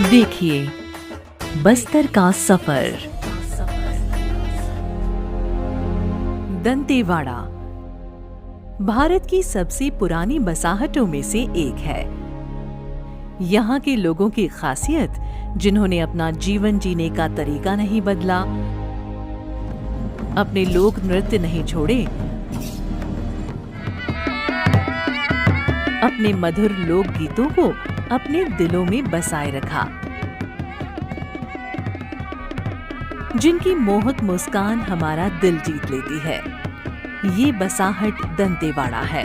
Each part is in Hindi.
देखिए बस्तर का सफर। दंतेवाड़ा भारत की सबसे पुरानी बसाहटों में से एक है। यहाँ के लोगों की खासियत, जिन्होंने अपना जीवन जीने का तरीका नहीं बदला, अपने लोक नृत्य नहीं छोड़े, अपने मधुर लोक गीतों को अपने दिलों में बसाए रखा, जिनकी मोहक मुस्कान हमारा दिल जीत लेती है। ये बसाहट दंतेवाड़ा है।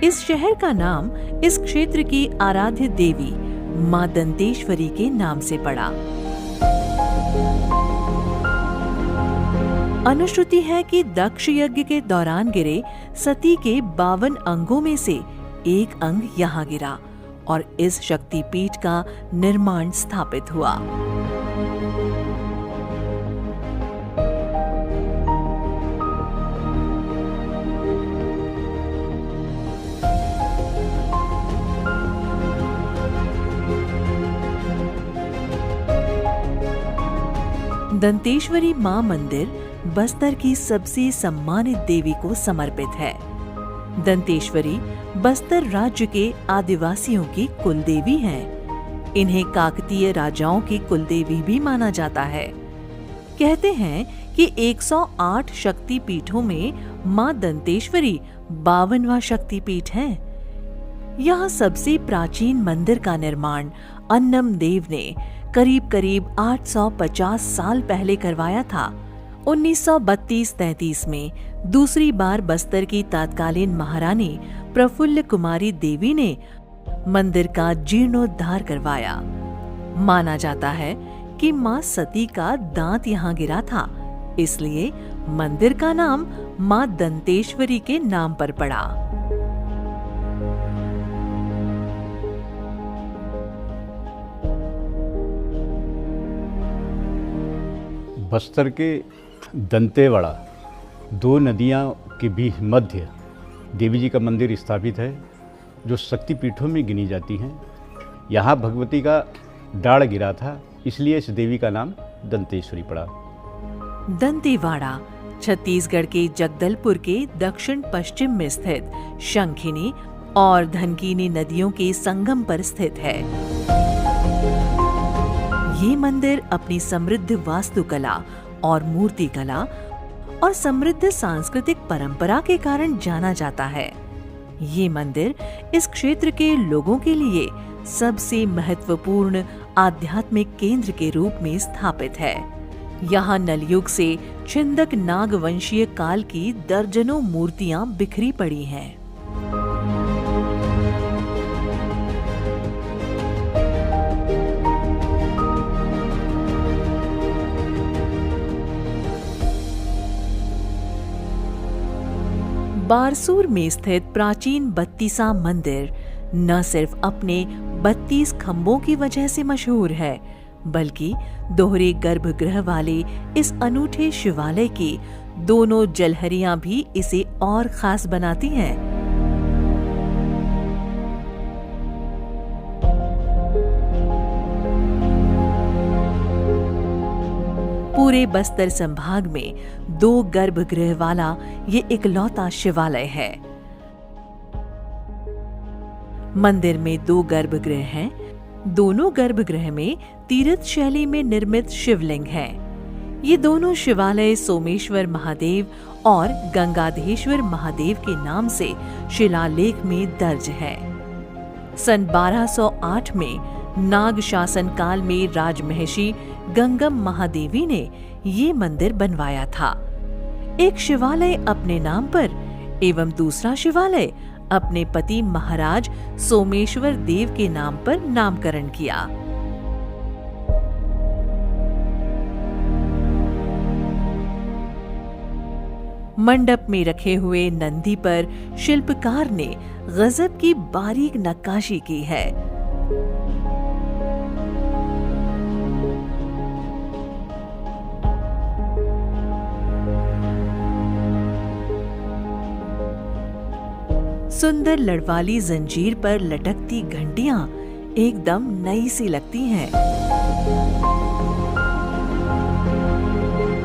इस शहर का नाम इस क्षेत्र की आराध्य देवी मां दंतेश्वरी के नाम से पड़ा। अनुश्रुति है कि दक्ष यज्ञ के दौरान गिरे सती के 52 अंगों में से एक अंग यहाँ गिरा और इस शक्तिपीठ का निर्माण स्थापित हुआ। दंतेश्वरी मां मंदिर बस्तर की सबसे सम्मानित देवी को समर्पित है। दंतेश्वरी बस्तर राज्य के आदिवासियों की कुलदेवी हैं। इन्हें काकतीय राजाओं की कुलदेवी भी माना जाता है। कहते हैं कि 108 शक्ति पीठों में मां दंतेश्वरी 52वां शक्तिपीठ है। यहाँ सबसे प्राचीन मंदिर का निर्माण अन्नम देव ने करीब 850 साल पहले करवाया था। 1932-33 में दूसरी बार बस्तर की तत्कालीन महारानी प्रफुल्ल कुमारी देवी ने मंदिर का जीर्णोद्धार करवाया। माना जाता है कि मां सती का दांत यहाँ गिरा था, इसलिए मंदिर का नाम मां दंतेश्वरी के नाम पर पड़ा। बस्तर के दंतेवाड़ा 2 नदियाँ के बीच मध्य देवी जी का मंदिर स्थापित है, जो शक्तिपीठों में गिनी जाती हैं। यहाँ भगवती का डाढ़ गिरा था, इसलिए इस देवी का नाम दंतेश्वरी पड़ा। दंतेवाड़ा छत्तीसगढ़ के जगदलपुर के दक्षिण पश्चिम में स्थित शंखिनी और धनकीनी नदियों के संगम पर स्थित है। ये मंदिर अपनी समृद्ध वास्तुकला और मूर्ति कला और समृद्ध सांस्कृतिक परंपरा के कारण जाना जाता है। ये मंदिर इस क्षेत्र के लोगों के लिए सबसे महत्वपूर्ण आध्यात्मिक केंद्र के रूप में स्थापित है। यहाँ नलयुग से छिंदक नागवंशीय काल की दर्जनों मूर्तियां बिखरी पड़ी हैं। बारसूर में स्थित प्राचीन 32वां मंदिर न सिर्फ अपने 32 खंभों की वजह से मशहूर है, बल्कि दोहरे गर्भगृह वाले इस अनूठे शिवालय की दोनों जलहरियां भी इसे और खास बनाती हैं। पूरे बस्तर संभाग में 2 गर्भगृह वाला ये इकलौता शिवालय है। मंदिर में 2 गर्भगृह हैं। दोनों गर्भगृह में तीर्थ शैली में निर्मित शिवलिंग हैं। ये दोनों शिवालय सोमेश्वर महादेव और गंगाधेश्वर महादेव के नाम से शिलालेख में दर्ज है। सन 1208 में नाग शासन काल में राजमहिषी गंगम महादेवी ने ये मंदिर बनवाया था। एक शिवालय अपने नाम पर एवं दूसरा शिवालय अपने पति महाराज सोमेश्वर देव के नाम पर नामकरण किया। मंडप में रखे हुए नंदी पर शिल्पकार ने गजब की बारीक नक्काशी की है। सुंदर लड़वाली जंजीर पर लटकती घंटियां एकदम नई सी लगती हैं।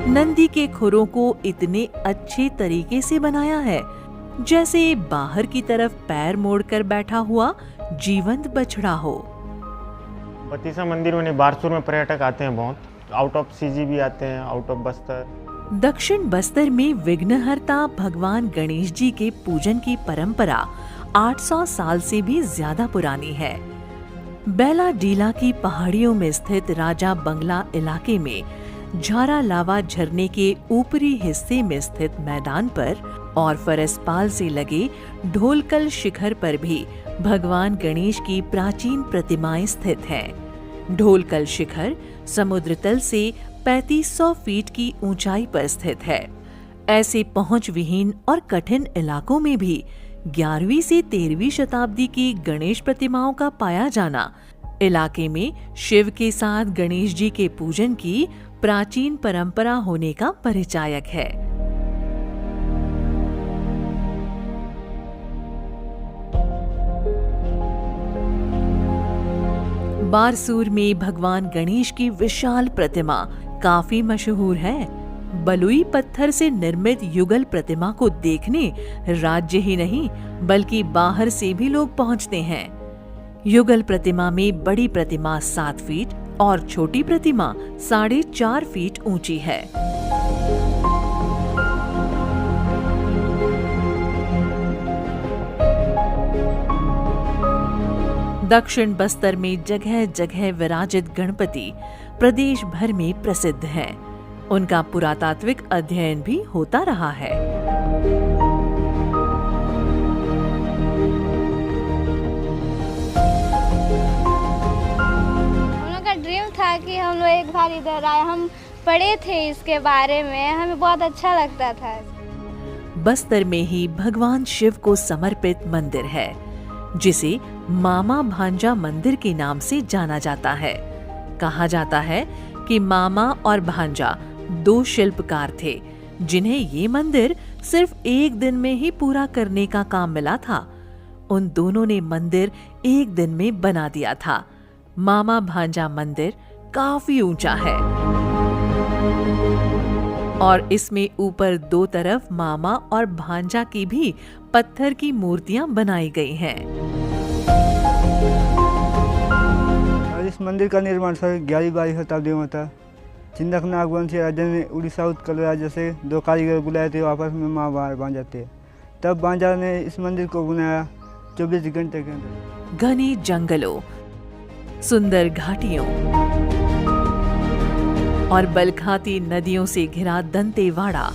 नंदी के खुरों को इतने अच्छे तरीके से बनाया है जैसे बाहर की तरफ पैर मोड़कर बैठा हुआ जीवंत बछड़ा हो। बतीसा मंदिर में बारसूर में पर्यटक आते हैं बहुत, आउट ऑफ सीजी भी आते हैं, आउट ऑफ बस्तर। दक्षिण बस्तर में विघ्नहर्ता भगवान गणेश जी के पूजन की परंपरा 800 साल से भी ज्यादा पुरानी है। बैला डीला की पहाड़ियों में स्थित राजा बंगला इलाके में झारा लावा झरने के ऊपरी हिस्से में स्थित मैदान पर और फरसपाल से लगे ढोलकल शिखर पर भी भगवान गणेश की प्राचीन प्रतिमाएं स्थित हैं। ढोलकल शिखर समुद्र तल से 3500 फीट की ऊंचाई पर स्थित है। ऐसे पहुंच विहीन और कठिन इलाकों में भी 11वीं से 13वीं शताब्दी की गणेश प्रतिमाओं का पाया जाना इलाके में शिव के साथ गणेश जी के पूजन की प्राचीन परंपरा होने का परिचायक है। बारसूर में भगवान गणेश की विशाल प्रतिमा काफी मशहूर है। बलुई पत्थर से निर्मित युगल प्रतिमा को देखने राज्य ही नहीं बल्कि बाहर से भी लोग पहुंचते हैं। युगल प्रतिमा में बड़ी प्रतिमा 7 फीट और छोटी प्रतिमा 4.5 फीट ऊंची है। दक्षिण बस्तर में जगह जगह विराजित गणपति प्रदेश भर में प्रसिद्ध हैं। उनका पुरातात्विक अध्ययन भी होता रहा है। था कि हम लोग एक बार इधर आए, हम पढ़े थे इसके बारे में, हमें बहुत अच्छा लगता था। बस्तर में ही भगवान शिव को समर्पित मंदिर है जिसे मामा भांजा मंदिर के नाम से जाना जाता है। कहा जाता है कि मामा और भांजा 2 शिल्पकार थे जिन्हें ये मंदिर सिर्फ एक दिन में ही पूरा करने का काम मिला था। उन दोनों ने मंदिर एक दिन में बना दिया था। मामा भांजा मंदिर काफी ऊंचा है और इसमें ऊपर 2 तरफ मामा और भांजा की भी पत्थर की मूर्तियां बनाई गई हैं। इस मंदिर का निर्माण 11वीं शताब्दी में था। चिंदक नागवंशी राजा ने उड़ीसा उत्कल राज्य से 2 कारीगर बुलाए थे, आपस में माँ भांजा थे। तब भांजा ने इस मंदिर को बनाया 24 घंटे के अंदर। घने जंगलों, सुंदर घाटियों और बलखाती नदियों से घिरा दंतेवाड़ा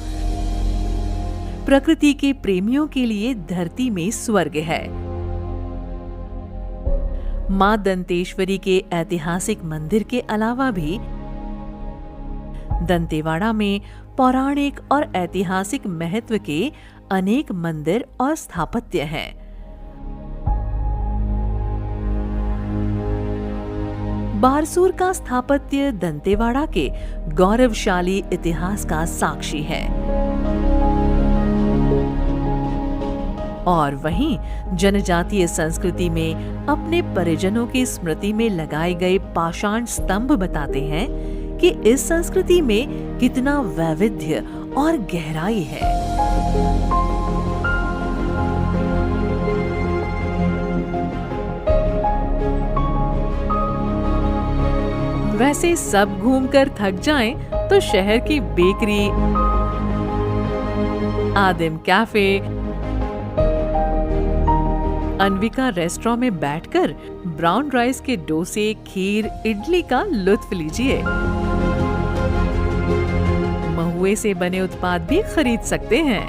प्रकृति के प्रेमियों के लिए धरती में स्वर्ग है। मां दंतेश्वरी के ऐतिहासिक मंदिर के अलावा भी दंतेवाड़ा में पौराणिक और ऐतिहासिक महत्व के अनेक मंदिर और स्थापत्य हैं। बारसूर का स्थापत्य दंतेवाड़ा के गौरवशाली इतिहास का साक्षी है और वहीं जनजातीय संस्कृति में अपने परिजनों की स्मृति में लगाए गए पाषाण स्तंभ बताते हैं कि इस संस्कृति में कितना वैविध्य और गहराई है। वैसे सब घूमकर थक जाएं तो शहर की बेकरी, आदिम कैफे, अन्विका रेस्टोरेंट में बैठकर ब्राउन राइस के डोसे, खीर, इडली का लुत्फ लीजिए। महुए से बने उत्पाद भी खरीद सकते हैं।